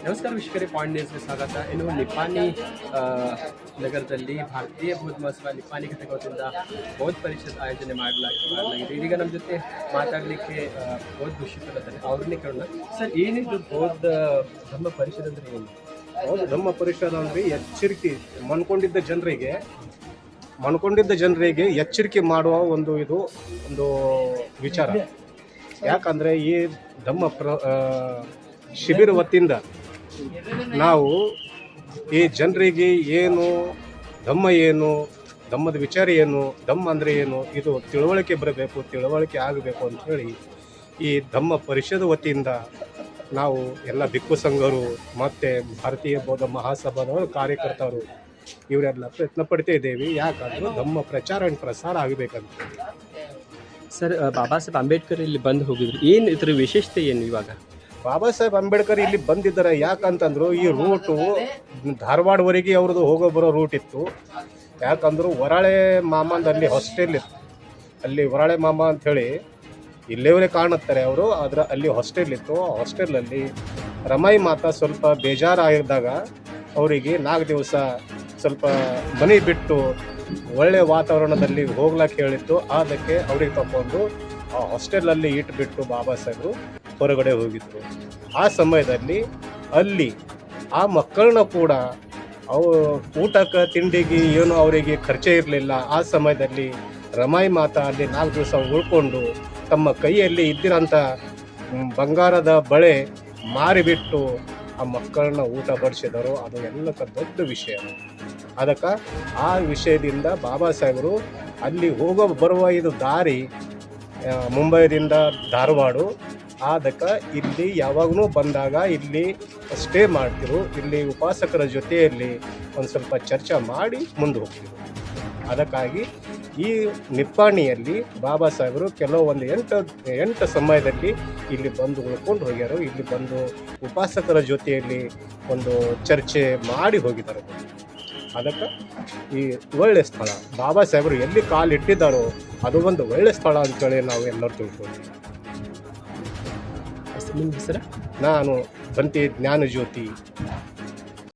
ನಮಸ್ಕಾರ ವೀಕ್ಷಕರೇ, ಪಾಯಿಂಟ್ ನ್ಯೂಸ್ಗೆ ಸ್ವಾಗತ. ಇನ್ನು ನಿಪ್ಪಾಣಿ ನಗರದಲ್ಲಿ ಭಾರತೀಯ ಬೌದ್ಧ ಮಹಾಸಭಾ ನಿಪ್ಪಾಣಿ ಘಟಕ ವತಿಯಿಂದ ಬೌದ್ಧ ಪರಿಷತ್ ಆಯೋಜನೆ ಮಾಡಲಾಗಿದೆ. ಇದೀಗ ನಮ್ಮ ಜೊತೆ ಮಾತಾಡಲಿಕ್ಕೆ ಬೌದ್ಧ ಭಿಕ್ಷುಕರಿದ್ದಾರೆ, ಅವ್ರನ್ನೇ ಕೇಳೋಣ. ಸರ್, ಏನಿದು ಬೌದ್ಧ ಧಮ್ಮ ಪರಿಷತ್ ಅಂದ್ರೆ ಏನು? ಹೌದು, ಧಮ್ಮ ಪರಿಷತ್ ಅಂದರೆ ಎಚ್ಚರಿಕೆ ಮನ್ಕೊಂಡಿದ್ದ ಜನರಿಗೆ ಎಚ್ಚರಿಕೆ ಮಾಡುವ ಒಂದು ವಿಚಾರ. ಯಾಕಂದರೆ ಈ ಧಮ್ಮ ಶಿಬಿರ ವತಿಯಿಂದ ನಾವು ಈ ಜನರಿಗೆ ಧಮ್ಮದ ವಿಚಾರ ಏನು, ಧಮ್ಮ ಅಂದರೆ ಏನು, ಇದು ತಿಳುವಳಿಕೆ ಬರಬೇಕು, ತಿಳುವಳಿಕೆ ಆಗಬೇಕು ಅಂಥೇಳಿ ಈ ಧಮ್ಮ ಪರಿಷತ್ ವತಿಯಿಂದ ನಾವು ಎಲ್ಲ ಭಿಕ್ಷು ಸಂಘರು ಮತ್ತು ಭಾರತೀಯ ಬೌದ್ಧ ಮಹಾಸಭಾದವರು ಕಾರ್ಯಕರ್ತರು ಇವರೆಲ್ಲ ಪ್ರಯತ್ನ ಪಡ್ತಾ ಇದ್ದೇವೆ. ಯಾಕಂದ್ರೆ ಧಮ್ಮ ಪ್ರಚಾರ ಆ್ಯಂಡ್ ಪ್ರಸಾರ ಆಗಬೇಕಂತ. ಸರ್, ಬಾಬಾ ಸಾಹೇಬ್ ಅಂಬೇಡ್ಕರ್ ಇಲ್ಲಿ ಬಂದು ಹೋಗಿದ್ರು, ಏನು ಇದ್ರ ವಿಶೇಷತೆ ಏನು? ಇವಾಗ ಬಾಬಾ ಸಾಹೇಬ್ ಅಂಬೇಡ್ಕರ್ ಇಲ್ಲಿ ಬಂದಿದ್ದಾರೆ. ಯಾಕಂತಂದ್ರು ಈ ರೂಟು ಧಾರವಾಡವರೆಗೆ ಅವ್ರದ್ದು ಹೋಗೋ ಬರೋ ರೂಟ್ ಇತ್ತು. ಯಾಕಂದ್ರೆ ವರಾಳೆ ಮಾಮಂದಲ್ಲಿ ಹಾಸ್ಟೆಲ್ ಇತ್ತು. ಅಲ್ಲಿ ವರಾಳೆ ಮಾಮ ಅಂಥೇಳಿ ಇಲ್ಲೇವರೇ ಕಾಣುತ್ತಾರೆ ಅವರು. ಅಲ್ಲಿ ಹಾಸ್ಟೆಲ್ ಇತ್ತು. ಆ ಹಾಸ್ಟೆಲಲ್ಲಿ ರಮಾಯಿ ಮಾತಾ ಸ್ವಲ್ಪ ಬೇಜಾರಾಗಿದ್ದಾಗ ಅವರಿಗೆ 4 ದಿವಸ ಸ್ವಲ್ಪ ಮನೆ ಬಿಟ್ಟು ಒಳ್ಳೆಯ ವಾತಾವರಣದಲ್ಲಿ ಹೋಗ್ಲಿಕ್ಕೆ ಹೇಳಿತ್ತು. ಅದಕ್ಕೆ ಅವ್ರಿಗೆ ತಗೊಂಡು ಆ ಹಾಸ್ಟೆಲಲ್ಲಿ ಇಟ್ಬಿಟ್ಟು ಬಾಬಾ ಸಾಹೇಬರು ಹೊರಗಡೆ ಹೋಗಿದ್ರು. ಆ ಸಮಯದಲ್ಲಿ ಅಲ್ಲಿ ಆ ಮಕ್ಕಳನ್ನ ಕೂಡ ಊಟಕ್ಕೆ ತಿಂಡಿಗೆ ಏನು ಅವರಿಗೆ ಖರ್ಚೇ ಇರಲಿಲ್ಲ. ಆ ಸಮಯದಲ್ಲಿ ರಮಾಯಿ ಮಾತಾ ಅಲ್ಲಿ 4 ದಿವಸ ಉಳ್ಕೊಂಡು ತಮ್ಮ ಕೈಯಲ್ಲಿ ಇದ್ದಿರೋಂಥ ಬಂಗಾರದ ಬಳೆ ಮಾರಿಬಿಟ್ಟು ಆ ಮಕ್ಕಳನ್ನ ಊಟ ಬಡಿಸಿದರು. ಅದು ಎಲ್ಲಕ್ಕ ದೊಡ್ಡ ವಿಷಯ. ಅದಕ್ಕೆ ಆ ವಿಷಯದಿಂದ ಬಾಬಾ ಸಾಹೇಬರು ಅಲ್ಲಿ ಬರುವ ಇದು ದಾರಿ ಮುಂಬೈದಿಂದ ಧಾರವಾಡ. ಅದಕ್ಕೆ ಇಲ್ಲಿ ಯಾವಾಗಲೂ ಬಂದಾಗ ಇಲ್ಲಿ ಸ್ಟೇ ಮಾಡ್ತಿರು. ಇಲ್ಲಿ ಉಪಾಸಕರ ಜೊತೆಯಲ್ಲಿ ಒಂದು ಸ್ವಲ್ಪ ಚರ್ಚೆ ಮಾಡಿ ಮುಂದೆ ಹೋಗ್ತಿರು. ಅದಕ್ಕಾಗಿ ಈ ನಿಪ್ಪಾಣಿಯಲ್ಲಿ ಬಾಬಾ ಸಾಹೇಬರು ಕೆಲವೊಂದು 8 ಸಮಯದಲ್ಲಿ ಇಲ್ಲಿ ಬಂದು ಉಳ್ಕೊಂಡು ಹೋಗ್ಯಾರು. ಇಲ್ಲಿ ಬಂದು ಉಪಾಸಕರ ಜೊತೆಯಲ್ಲಿ ಒಂದು ಚರ್ಚೆ ಮಾಡಿ ಹೋಗಿದ್ದಾರೆ. ಅದಕ್ಕೆ ಈ ಒಳ್ಳೆ ಸ್ಥಳ, ಬಾಬಾ ಸಾಹೇಬರು ಎಲ್ಲಿ ಕಾಲಿಟ್ಟಿದ್ದಾರೋ ಅದು ಒಂದು ಒಳ್ಳೆ ಸ್ಥಳ ಅಂತೇಳಿ ನಾವು ಎಲ್ಲರೂ ತಿಳ್ಕೊಳ್ತೀವಿ. ನಿಮ್ಮ ಹೆಸರು? ನಾನು ಬಂತಿ ಜ್ಞಾನಜ್ಯೋತಿ.